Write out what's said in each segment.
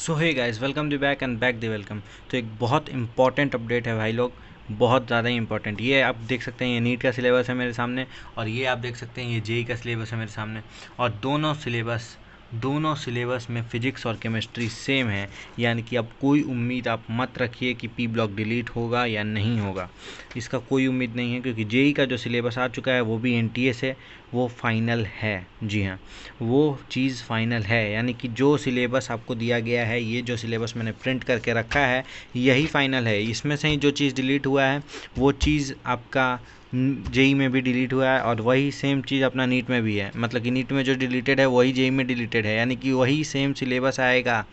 So hey guys, welcome the back and back the welcome. तो एक बहुत important update है भाई लोग, बहुत ज़्यादा ही इंपॉर्टेंट। ये आप देख सकते हैं, ये नीट का सिलेबस है मेरे सामने, और ये आप देख सकते हैं ये जेई का सिलेबस है मेरे सामने। और दोनों सिलेबस में फिजिक्स और केमिस्ट्री सेम है, यानी कि अब कोई उम्मीद आप मत रखिए कि पी ब्लॉक डिलीट होगा या नहीं होगा। इसका कोई उम्मीद नहीं है, क्योंकि जेई का जो सिलेबस आ चुका है वो भी एनटीए से, वो फाइनल है। जी हाँ, वो चीज़ फाइनल है, यानी कि जो सिलेबस आपको दिया गया है, ये जो सिलेबस मैंने प्रिंट करके रखा है, यही फाइनल है। इसमें से ही जो चीज़ डिलीट हुआ है वो चीज़ आपका जेई में भी डिलीट हुआ है, और वही सेम चीज़ अपना नीट में भी है। मतलब कि नीट में जो डिलीटेड है वही जेई में डिलीटेड है, यानी कि वही सेम सिलेबस आएगा।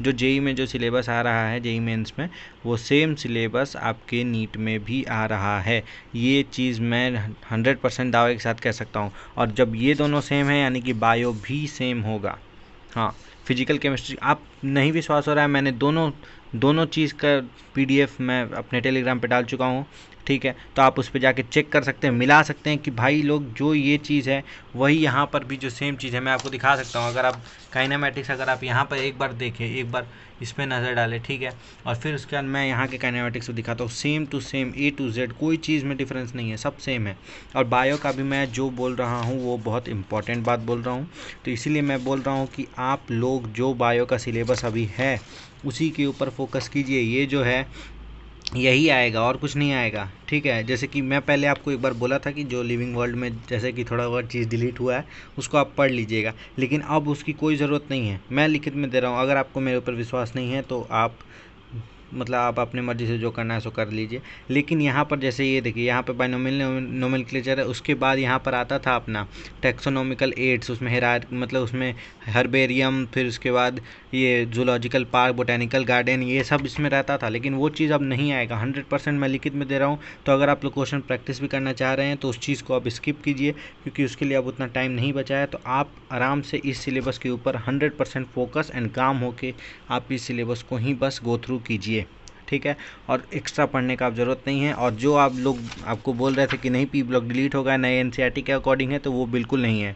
जो जेई में जो सिलेबस आ रहा है जेई मेंस में, वो सेम सिलेबस आपके नीट में भी आ रहा है। ये चीज़ मैं 100% दावे के साथ कह सकता हूँ। और जब ये दोनों सेम है, यानी कि बायो भी सेम होगा। हाँ, फिजिकल केमिस्ट्री आप नहीं विश्वास हो रहा है, मैंने दोनों चीज़ का पीडीएफ मैं अपने टेलीग्राम पे डाल चुका हूँ। ठीक है, तो आप उस पर जाके चेक कर सकते हैं, मिला सकते हैं कि भाई लोग जो ये चीज़ है वही यहाँ पर भी जो सेम चीज़ है। मैं आपको दिखा सकता हूँ, अगर आप काइनेमेटिक्स अगर आप यहाँ पर एक बार देखें, एक बार इस पर नज़र डालें, ठीक है, और फिर उसके बाद मैं यहाँ के काइनेमेटिक्स को दिखाता हूँ। Same to same A to Z, कोई चीज़ में डिफरेंस नहीं है, सब सेम है। और बायो का भी मैं जो बोल रहा हूँ वो बहुत इंपॉर्टेंट बात बोल रहा हूँ, तो इसीलिए मैं बोल रहा हूँ कि आप लोग जो बायो का सिलेबस अभी है उसी के ऊपर फोकस कीजिए। ये जो है यही आएगा और कुछ नहीं आएगा। ठीक है, जैसे कि मैं पहले आपको एक बार बोला था कि जो लिविंग वर्ल्ड में जैसे कि थोड़ा बहुत चीज़ डिलीट हुआ है उसको आप पढ़ लीजिएगा, लेकिन अब उसकी कोई ज़रूरत नहीं है। मैं लिखित में दे रहा हूँ, अगर आपको मेरे ऊपर विश्वास नहीं है तो आप मतलब आप अपनी मर्ज़ी से जो करना है सो कर लीजिए। लेकिन यहाँ पर जैसे ये देखिए, यहाँ पर बाइनोमियल नोमेनक्लेचर है, उसके बाद यहाँ पर आता था अपना टैक्सोनॉमिकल एड्स, उसमें मतलब उसमें हर्बेरियम, फिर उसके बाद ये जूलॉजिकल पार्क, बोटेनिकल गार्डन, ये सब इसमें रहता था। लेकिन वो चीज़ अब नहीं आएगा, 100% मैं लिखित में दे रहा हूँ। तो अगर आप लोग क्वेश्चन प्रैक्टिस भी करना चाह रहे हैं तो उस चीज़ को आप स्किप कीजिए, क्योंकि उसके लिए अब उतना टाइम नहीं बचा है। तो आप आराम से इस सिलेबस के ऊपर 100% फोकस एंड काम होके आप इस सिलेबस को ही बस गो थ्रू कीजिए। ठीक है, और एक्स्ट्रा पढ़ने का आप ज़रूरत नहीं है। और जो आप लोग आपको बोल रहे थे कि नहीं पी ब्लॉक डिलीट होगा, नए एनसीईआरटी के अकॉर्डिंग है, तो वो बिल्कुल नहीं है।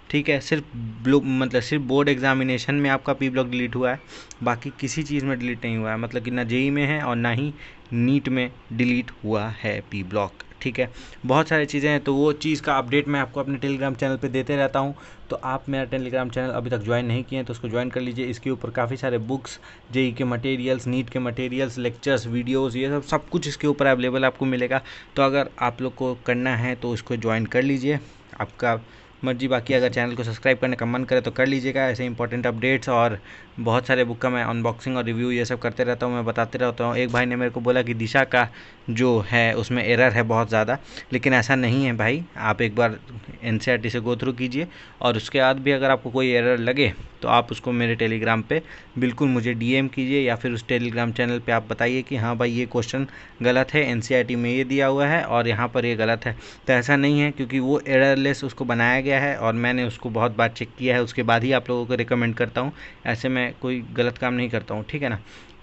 ठीक है, सिर्फ बोर्ड एग्जामिनेशन में आपका पी ब्लॉक डिलीट हुआ है, बाकी किसी चीज़ में डिलीट नहीं हुआ है। मतलब कि ना जेई में है और ना ही नीट में डिलीट हुआ है पी ब्लॉक। ठीक है, बहुत सारी चीज़ें हैं, तो वो चीज़ का अपडेट मैं आपको अपने टेलीग्राम चैनल पे देते रहता हूँ। तो आप मेरा टेलीग्राम चैनल अभी तक ज्वाइन नहीं किए हैं तो उसको ज्वाइन कर लीजिए। इसके ऊपर काफ़ी सारे बुक्स, जेई के मटेरियल्स, नीट के मटेरियल्स, लेक्चर्स, वीडियोस, ये सब कुछ इसके ऊपर अवेलेबल आपको मिलेगा। तो अगर आप लोग को करना है तो उसको ज्वाइन कर लीजिए, आपका मर्जी। बाकी अगर चैनल को सब्सक्राइब करने का मन करे तो कर लीजिएगा। ऐसे इंपॉर्टेंट अपडेट्स और बहुत सारे बुक का मैं अनबॉक्सिंग और रिव्यू ये सब करते रहता हूँ, मैं बताते रहता हूँ। एक भाई ने मेरे को बोला कि दिशा का जो है उसमें एरर है बहुत ज़्यादा, लेकिन ऐसा नहीं है भाई। आप एक बार एनसीईआरटी से गो थ्रू कीजिए, और उसके बाद भी अगर आपको कोई एरर लगे तो आप उसको मेरे टेलीग्राम पे बिल्कुल मुझे डीएम कीजिए, या फिर उस टेलीग्राम चैनल पे आप बताइए कि हाँ भाई ये क्वेश्चन गलत है, एनसीईआरटी में ये दिया हुआ है और यहाँ पर ये गलत है। तो ऐसा नहीं है, क्योंकि वो एररलेस उसको बनाया गया है और मैंने उसको बहुत बार चेक किया है, उसके बाद ही आप लोगों को रिकमेंड करता हूँ। ऐसे मैं कोई गलत काम नहीं करता हूँ, ठीक है ना।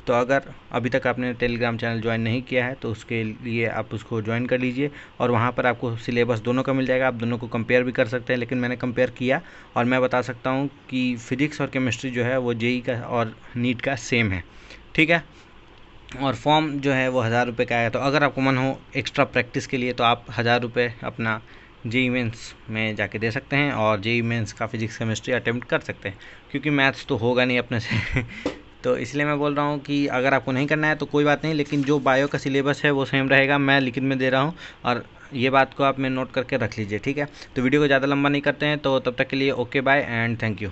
तो अगर अभी तक आपने टेलीग्राम चैनल ज्वाइन नहीं किया है तो उसके लिए आप उसको ज्वाइन कर लीजिए, और वहाँ पर आपको सिलेबस दोनों का मिल जाएगा। आप दोनों को कंपेयर भी कर सकते हैं, लेकिन मैंने कंपेयर किया और मैं बता सकता हूँ कि फिजिक्स और केमिस्ट्री जो है वो जेई का और नीट का सेम है। ठीक है, और फॉर्म जो है वो 1000 रुपये का आएगा। तो अगर आपको मन हो एक्स्ट्रा प्रैक्टिस के लिए तो आप 1000 रुपये अपना जेई मेंस में जाके दे सकते हैं, और जेई मेंस का फिजिक्स केमिस्ट्री अटेम्प्ट कर सकते हैं, क्योंकि मैथ्स तो होगा नहीं अपने से तो इसलिए मैं बोल रहा हूँ कि अगर आपको नहीं करना है तो कोई बात नहीं, लेकिन जो बायो का सिलेबस है वो सेम रहेगा, मैं लिखित में दे रहा हूँ। और ये बात को आप में नोट करके रख लीजिए, ठीक है। तो वीडियो को ज़्यादा लंबा नहीं करते हैं, तो तब तक के लिए okay bye and thank you.